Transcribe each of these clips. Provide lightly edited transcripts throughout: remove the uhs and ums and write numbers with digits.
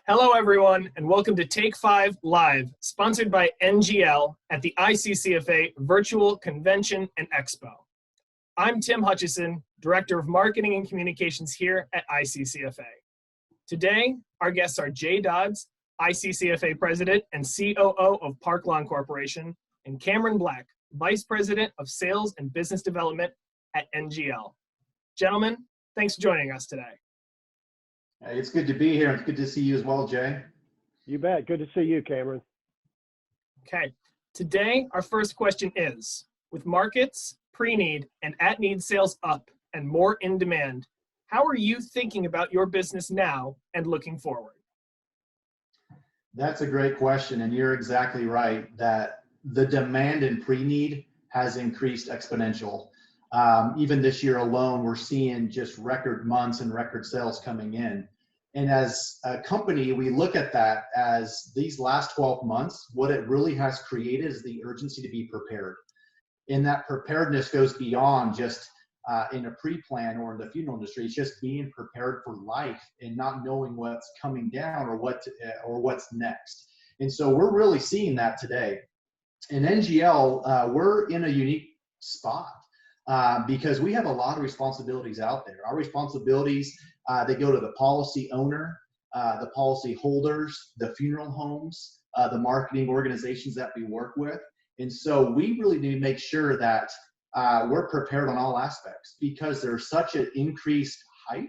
Hello, everyone, and welcome to Take 5 Live, sponsored by NGL at the ICCFA Virtual Convention and Expo. I'm Tim Hutchison, Director of Marketing and Communications here at ICCFA. Today, our guests are Jay Dodds, ICCFA President and COO of Park Lawn Corporation, and Cameron Black, Vice President of Sales and Business Development at NGL. Gentlemen, thanks for joining us today. Hey, it's good to be here. It's good to see you as well, Jay. You bet. Good to see you, Cameron. Okay. Today, our first question is, with markets, pre-need, and at-need sales up and more in demand, how are you thinking about your business now and looking forward? That's a great question, and you're exactly right that the demand in pre-need has increased exponential. Even this year alone, we're seeing just record months and record sales coming in. And as a company, we look at that as these last 12 months, what it really has created is the urgency to be prepared. And that preparedness goes beyond just in a pre-plan or in the funeral industry. It's just being prepared for life and not knowing what's coming down or what's next. And so we're really seeing that today. In NGL, we're in a unique spot. Because we have a lot of responsibilities out there. Our responsibilities, they go to the policy owner, the policy holders, the funeral homes, the marketing organizations that we work with. And so we really need to make sure that we're prepared on all aspects because there's such an increased hype.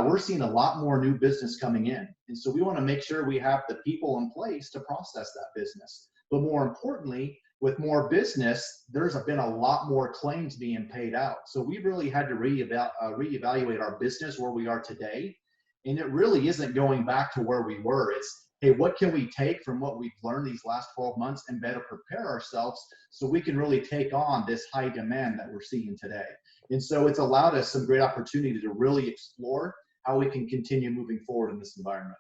We're seeing a lot more new business coming in. And so we want to make sure we have the people in place to process that business. But more importantly, with more business, there's been a lot more claims being paid out. So we really had to reevaluate our business where we are today. And it really isn't going back to where we were. It's, hey, what can we take from what we've learned these last 12 months and better prepare ourselves so we can really take on this high demand that we're seeing today. And so it's allowed us some great opportunity to really explore how we can continue moving forward in this environment.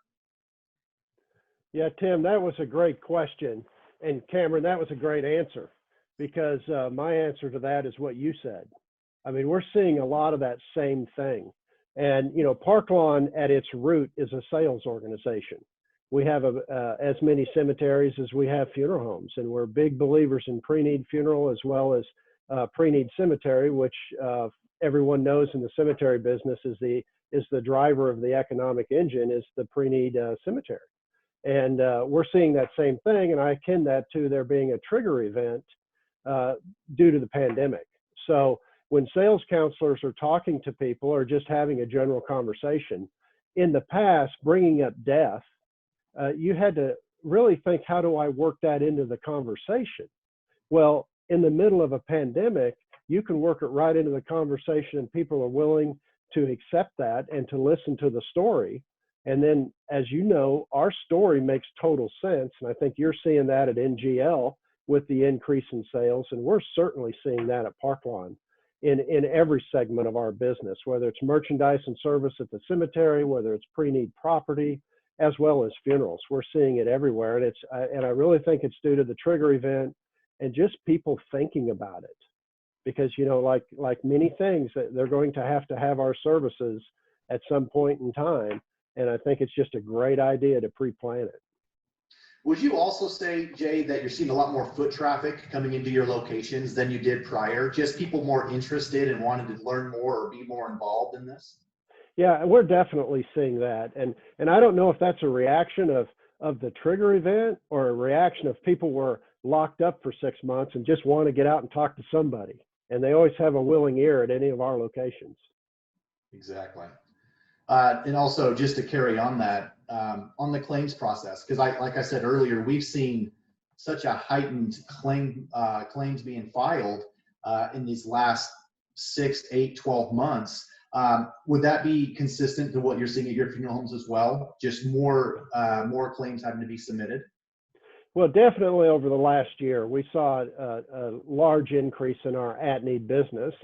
Yeah, Tim, that was a great question. And Cameron, that was a great answer because my answer to that is what you said. I mean, we're seeing a lot of that same thing. And, you know, Park Lawn at its root is a sales organization. We have as many cemeteries as we have funeral homes, and we're big believers in pre-need funeral as well as pre-need cemetery, which everyone knows in the cemetery business is the driver of the economic engine is the pre-need cemetery. And we're seeing that same thing, and I akin that to there being a trigger event due to the pandemic. So when sales counselors are talking to people or just having a general conversation, in the past, bringing up death, you had to really think, how do I work that into the conversation? Well, in the middle of a pandemic, you can work it right into the conversation, and people are willing to accept that and to listen to the story. And then, as you know, our story makes total sense. And I think you're seeing that at NGL with the increase in sales. And we're certainly seeing that at Park Lawn in every segment of our business, whether it's merchandise and service at the cemetery, whether it's pre-need property, as well as funerals. We're seeing it everywhere. And I really think it's due to the trigger event and just people thinking about it. Because, you know, like many things, they're going to have our services at some point in time. And I think it's just a great idea to pre-plan it. Would you also say, Jay, that you're seeing a lot more foot traffic coming into your locations than you did prior? Just people more interested and wanting to learn more or be more involved in this? Yeah, we're definitely seeing that. And I don't know if that's a reaction of the trigger event or a reaction of people were locked up for 6 months and just want to get out and talk to somebody. And they always have a willing ear at any of our locations. Exactly. And also just to carry on that, on the claims process, because like I said earlier, we've seen such a heightened claims being filed in these last 6, 8, 12 months. Would that be consistent to what you're seeing at your funeral homes as well? Just more claims having to be submitted? Well, definitely over the last year, we saw a large increase in our at-need business.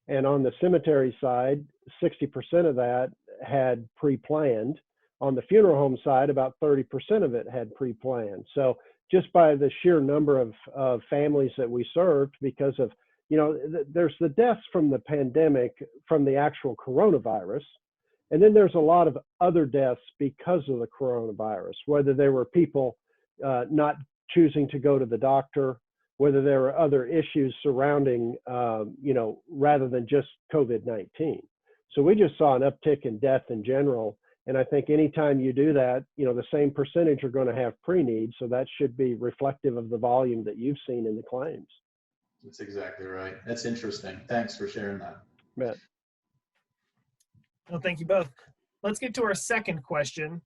And on the cemetery side, 60% of that had pre-planned. On the funeral home side, about 30% of it had pre-planned. So just by the sheer number of families that we served, because of, you know, there's the deaths from the pandemic, from the actual coronavirus, And then there's a lot of other deaths because of the coronavirus, whether there were people not choosing to go to the doctor, whether there were other issues surrounding, rather than just COVID-19. So we just saw an uptick in death in general. And I think anytime you do that, the same percentage are going to have pre-need. So that should be reflective of the volume that you've seen in the claims. That's exactly right. That's interesting. Thanks for sharing that. Yeah. Well, thank you both. Let's get to our second question.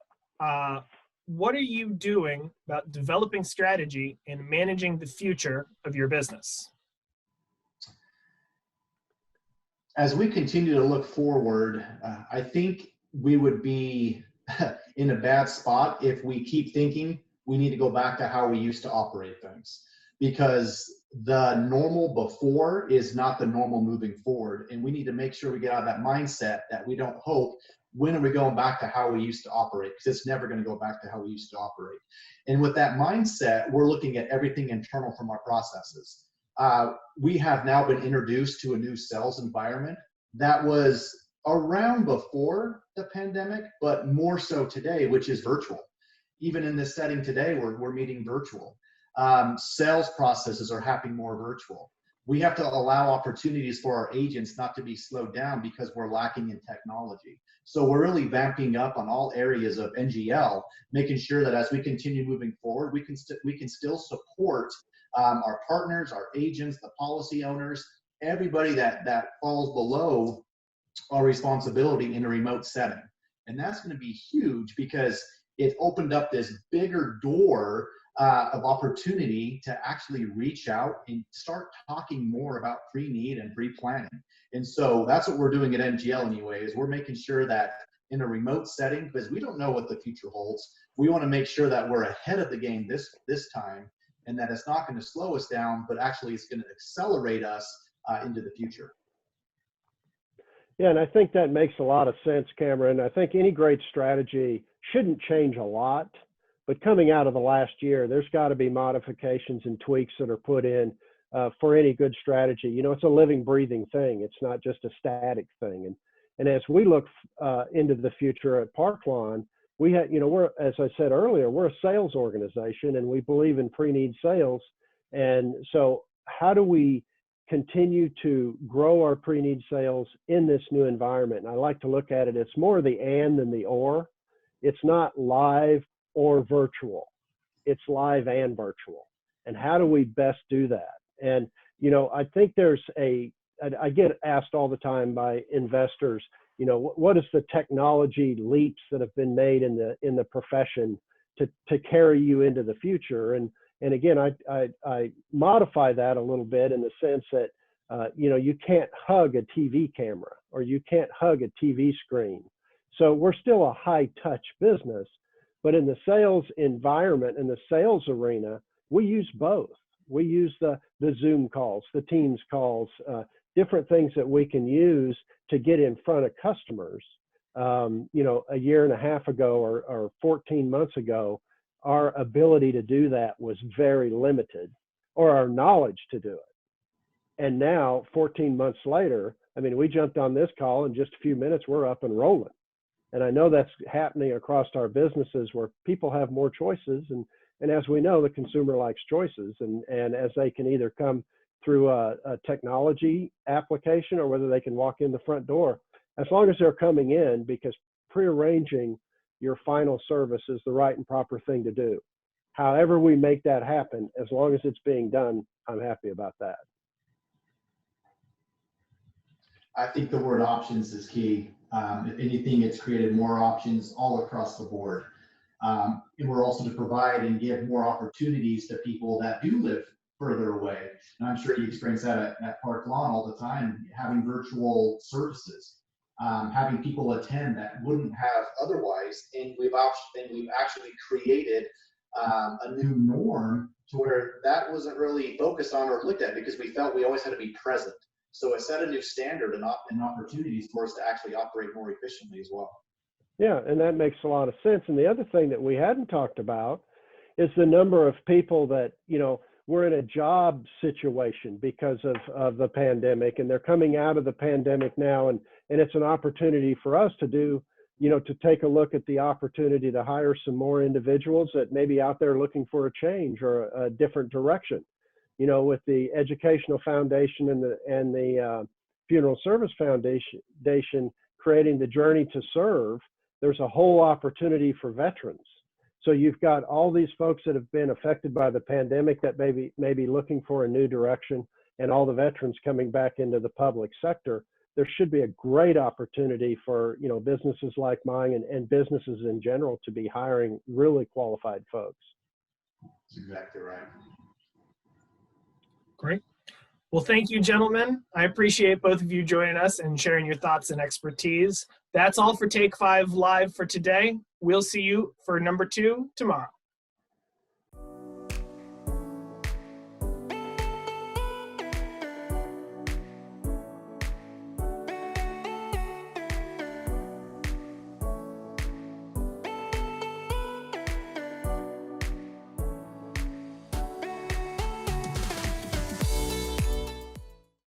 What are you doing about developing strategy and managing the future of your business? As we continue to look forward, I think we would be in a bad spot if we keep thinking we need to go back to how we used to operate things, because the normal before is not the normal moving forward. And we need to make sure we get out of that mindset that we don't hope, when are we going back to how we used to operate? Because it's never going to go back to how we used to operate. And with that mindset, we're looking at everything internal from our processes. We have now been introduced to a new sales environment that was around before the pandemic, but more so today, which is virtual. Even in this setting today, we're meeting virtual. Sales processes are happening more virtual. We have to allow opportunities for our agents not to be slowed down because we're lacking in technology. So we're really vamping up on all areas of NGL, making sure that as we continue moving forward, we can still support our partners, our agents, the policy owners, everybody that falls below our responsibility in a remote setting. And that's going to be huge because it opened up this bigger door of opportunity to actually reach out and start talking more about pre-need and pre-planning. And so that's what we're doing at NGL anyway, is we're making sure that in a remote setting, because we don't know what the future holds, we want to make sure that we're ahead of the game this time, and that it's not going to slow us down, but actually it's going to accelerate us into the future. Yeah, and I think that makes a lot of sense, Cameron. I think any great strategy shouldn't change a lot, but coming out of the last year, there's got to be modifications and tweaks that are put in for any good strategy. It's a living, breathing thing. It's not just a static thing. And as we look into the future at Park Lawn, we have, we're, as I said earlier, we're a sales organization and we believe in pre-need sales. And so how do we continue to grow our pre-need sales in this new environment? And I like to look at it, it's more the and than the or. It's not live or virtual. It's live and virtual. And how do we best do that? And, I think I get asked all the time by investors, what is the technology leaps that have been made in the profession to carry you into the future? And again, I modify that a little bit in the sense that, you can't hug a TV camera or you can't hug a TV screen. So we're still a high touch business, but in the sales environment, in the sales arena, we use both. We use the Zoom calls, the Teams calls, different things that we can use to get in front of customers. A year and a half ago or 14 months ago, our ability to do that was very limited, or our knowledge to do it. And now, 14 months later, we jumped on this call in just a few minutes, we're up and rolling. And I know that's happening across our businesses where people have more choices. And as we know, the consumer likes choices. And as they can either come through a technology application or whether they can walk in the front door, as long as they're coming in, because prearranging your final service is the right and proper thing to do. However we make that happen, as long as it's being done, I'm happy about that. I think the word options is key. If anything, it's created more options all across the board. And we're also to provide and give more opportunities to people that do live further away. And I'm sure you experience that at Park Lawn all the time, having virtual services, having people attend that wouldn't have otherwise. And we've actually created a new norm to where that wasn't really focused on or looked at, because we felt we always had to be present. So it set a new standard and opportunities for us to actually operate more efficiently as well. Yeah, and that makes a lot of sense. And the other thing that we hadn't talked about is the number of people that, we're in a job situation because of the pandemic, and they're coming out of the pandemic now, and it's an opportunity for us to do to take a look at the opportunity to hire some more individuals that may be out there looking for a change or a different direction. With the Educational Foundation and the Funeral Service Foundation creating the Journey to Serve, there's a whole opportunity for veterans. So you've got all these folks that have been affected by the pandemic that may be looking for a new direction, and all the veterans coming back into the public sector. There should be a great opportunity for businesses like mine and businesses in general to be hiring really qualified folks. That's exactly right. Great. Well, thank you, gentlemen. I appreciate both of you joining us and sharing your thoughts and expertise. That's all for Take 5 Live for today. We'll see you for number 2 tomorrow.